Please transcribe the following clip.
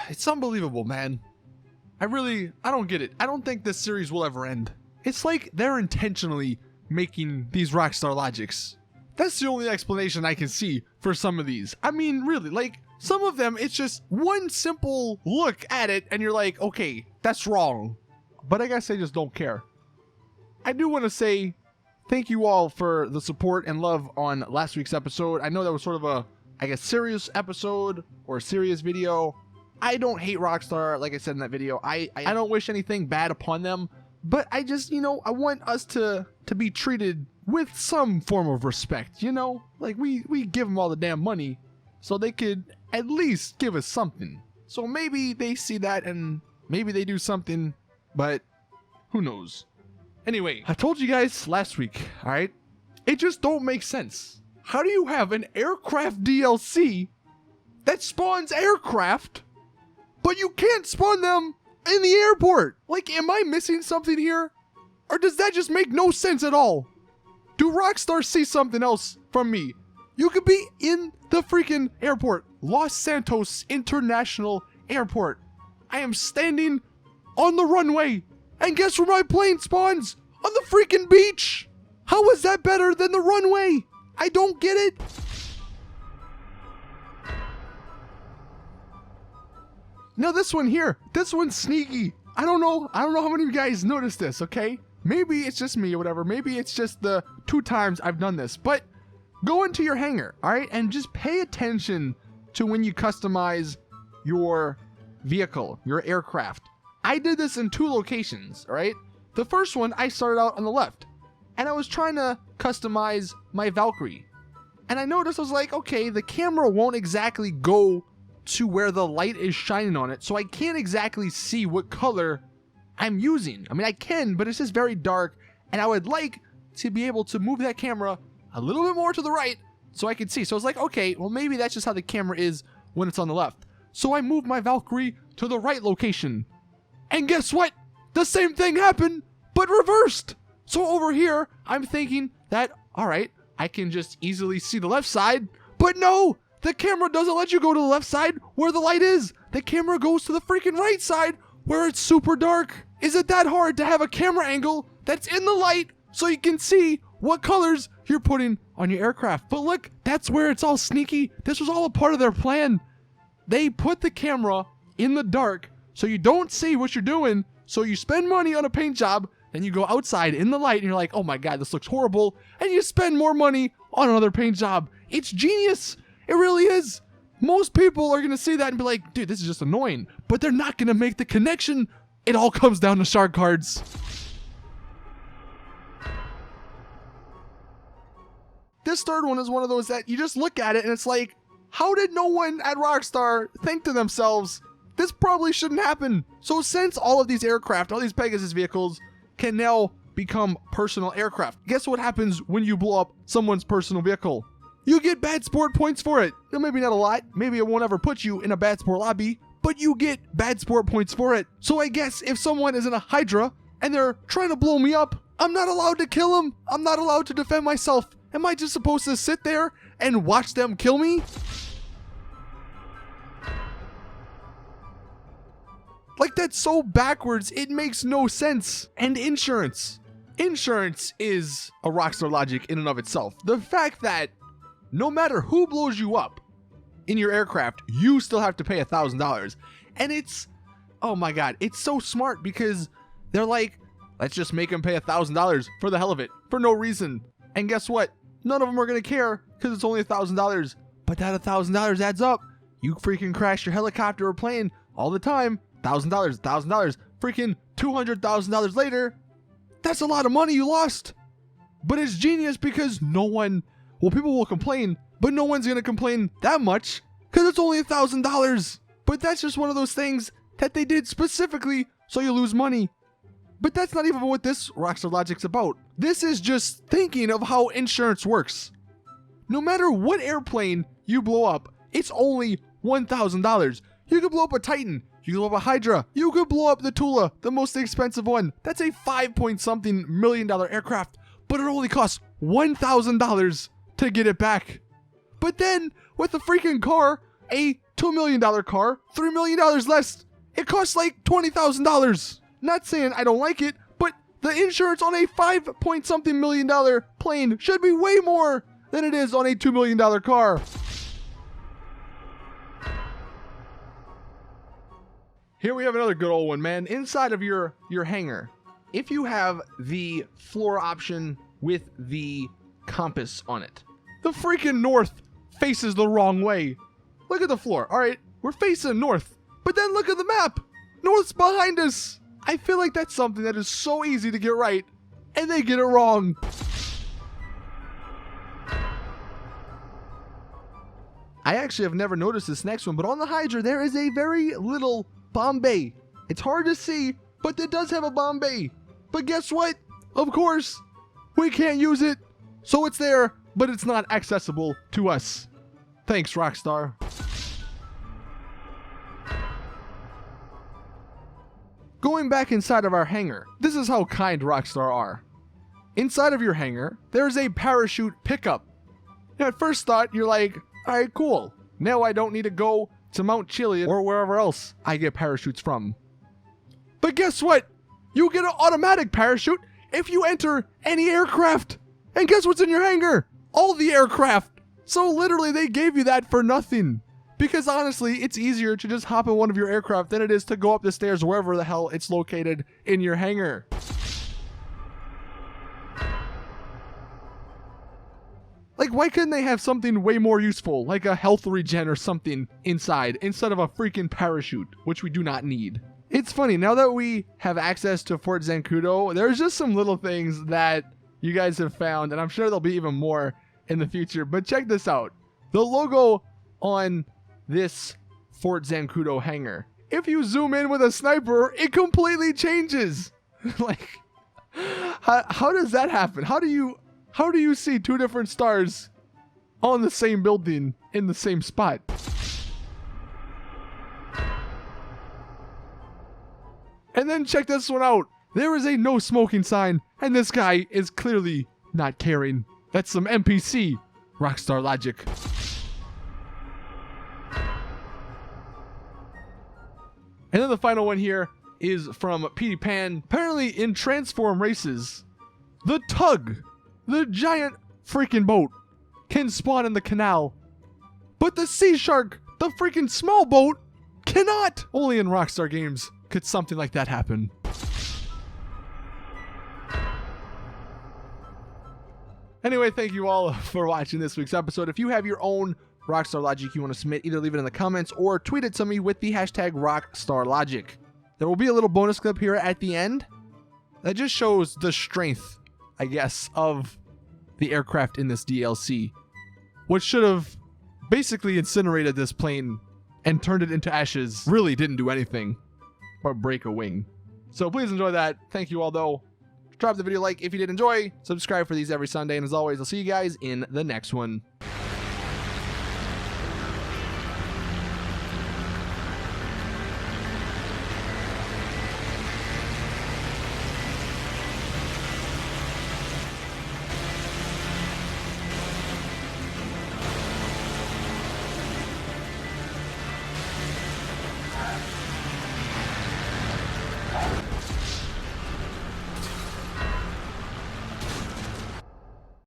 It's unbelievable, man. I don't get it. I don't think this series will ever end. It's like they're intentionally making these Rockstar logics. That's the only explanation I can see for some of these. I mean, really, like, some of them, it's just one simple look at it and you're like, okay, that's wrong. But I guess I just don't care. I do want to say thank you all for the support and love on last week's episode. I know that was sort of a, I guess, serious episode or a serious video. I don't hate Rockstar, like I said in that video. I don't wish anything bad upon them, but I just, I want us to be treated with some form of respect, Like, we give them all the damn money, so they could at least give us something. So maybe they see that and maybe they do something, but who knows? Anyway, I told you guys last week, alright? It just don't make sense. How do you have an aircraft DLC that spawns aircraft, but you can't spawn them in the airport? Like, am I missing something here? Or does that just make no sense at all? Do Rockstar see something else from me? You could be in the freaking airport. Los Santos International Airport. I am standing on the runway. And guess where my plane spawns? On the freaking beach. How is that better than the runway? I don't get it. Now this one here, this one's sneaky. I don't know how many of you guys noticed this, okay? Maybe it's just me or whatever. Maybe it's just the 2 times I've done this. But go into your hangar, all right? And just pay attention to when you customize your vehicle, your aircraft. I did this in 2 locations, all right? The first one, I started out on the left. And I was trying to customize my Valkyrie. And I noticed, I was like, okay, the camera won't exactly go to where the light is shining on it, so I can't exactly see what color I'm using. I mean, I can, but it's just very dark, and I would like to be able to move that camera a little bit more to the right so I can see. So I was like, okay, well, maybe that's just how the camera is when it's on the left. So I moved my Valkyrie to the right location. And guess what? The same thing happened, but reversed. So over here, I'm thinking that, all right, I can just easily see the left side, but no! The camera doesn't let you go to the left side where the light is. The camera goes to the freaking right side where it's super dark. Is it that hard to have a camera angle that's in the light so you can see what colors you're putting on your aircraft? But look, that's where it's all sneaky. This was all a part of their plan. They put the camera in the dark so you don't see what you're doing. So you spend money on a paint job, then you go outside in the light and you're like, oh my God, this looks horrible. And you spend more money on another paint job. It's genius. It really is. Most people are going to see that and be like, dude, this is just annoying. But they're not going to make the connection. It all comes down to shark cards. This third one is one of those that you just look at it and it's like, how did no one at Rockstar think to themselves, this probably shouldn't happen? So since all of these aircraft, all these Pegasus vehicles can now become personal aircraft, guess what happens when you blow up someone's personal vehicle? You get bad sport points for it. Now, maybe not a lot. Maybe it won't ever put you in a bad sport lobby, but you get bad sport points for it. So I guess if someone is in a Hydra and they're trying to blow me up, I'm not allowed to kill them. I'm not allowed to defend myself. Am I just supposed to sit there and watch them kill me? Like, that's so backwards. It makes no sense. And insurance. Insurance is a Rockstar logic in and of itself. The fact that no matter who blows you up in your aircraft, you still have to pay $1,000. And it's, oh my God, it's so smart because they're like, let's just make them pay $1,000 for the hell of it, for no reason. And guess what? None of them are going to care because it's only $1,000. But that $1,000 adds up. You freaking crash your helicopter or plane all the time. $1,000, freaking $200,000 later. That's a lot of money you lost. But it's genius because no one, well, people will complain, but no one's going to complain that much because it's only $1,000. But that's just one of those things that they did specifically so you lose money. But that's not even what this Rockstar logic's about. This is just thinking of how insurance works. No matter what airplane you blow up, it's only $1,000. You could blow up a Titan. You could blow up a Hydra. You could blow up the Tula, the most expensive one. That's a $5-point-something million aircraft, but it only costs $1,000 to get it back. But then with a freaking car, a $2 million car, $3 million less. It costs like $20,000. Not saying I don't like it, but the insurance on a $5-point-something million plane should be way more than it is on a $2 million car. Here we have another good old one, man. Inside of your hangar, if you have the floor option with the compass on it, the freaking north faces the wrong way. Look at the floor. All right, we're facing north, but then look at the map. North's behind us. I feel like that's something that is so easy to get right, and they get it wrong. I actually have never noticed this next one, but on the Hydra, there is a very little bomb bay. It's hard to see, but it does have a bomb bay. But guess what? Of course, we can't use it. So it's there, but it's not accessible to us. Thanks, Rockstar. Going back inside of our hangar, this is how kind Rockstar are. Inside of your hangar, there's a parachute pickup. Now, at first thought, you're like, all right, cool. Now I don't need to go to Mount Chiliad or wherever else I get parachutes from. But guess what? You get an automatic parachute if you enter any aircraft. And guess what's in your hangar? All the aircraft. So literally they gave you that for nothing. Because honestly, it's easier to just hop in one of your aircraft than it is to go up the stairs wherever the hell it's located in your hangar. Like, why couldn't they have something way more useful, like a health regen or something inside, instead of a freaking parachute, which we do not need? It's funny, now that we have access to Fort Zancudo, there's just some little things that you guys have found, and I'm sure there'll be even more in the future, but check this out. The logo on this Fort Zancudo hangar, if you zoom in with a sniper, it completely changes. Like, how does that happen? How do you see two different stars on the same building in the same spot? And then check this one out. There is a no smoking sign, and this guy is clearly not caring. That's some NPC Rockstar logic. And then the final one here is from Petey Pan. Apparently in Transform races, the tug, the giant freaking boat, can spawn in the canal. But the sea shark, the freaking small boat, cannot. Only in Rockstar games could something like that happen. Anyway, thank you all for watching this week's episode. If you have your own Rockstar Logic you want to submit, either leave it in the comments or tweet it to me with the hashtag Rockstar Logic. There will be a little bonus clip here at the end that just shows the strength, I guess, of the aircraft in this DLC, which should have basically incinerated this plane and turned it into ashes. Really didn't do anything but break a wing. So please enjoy that. Thank you all, though. Drop the video a like if you did enjoy. Subscribe for these every Sunday. And as always, I'll see you guys in the next one.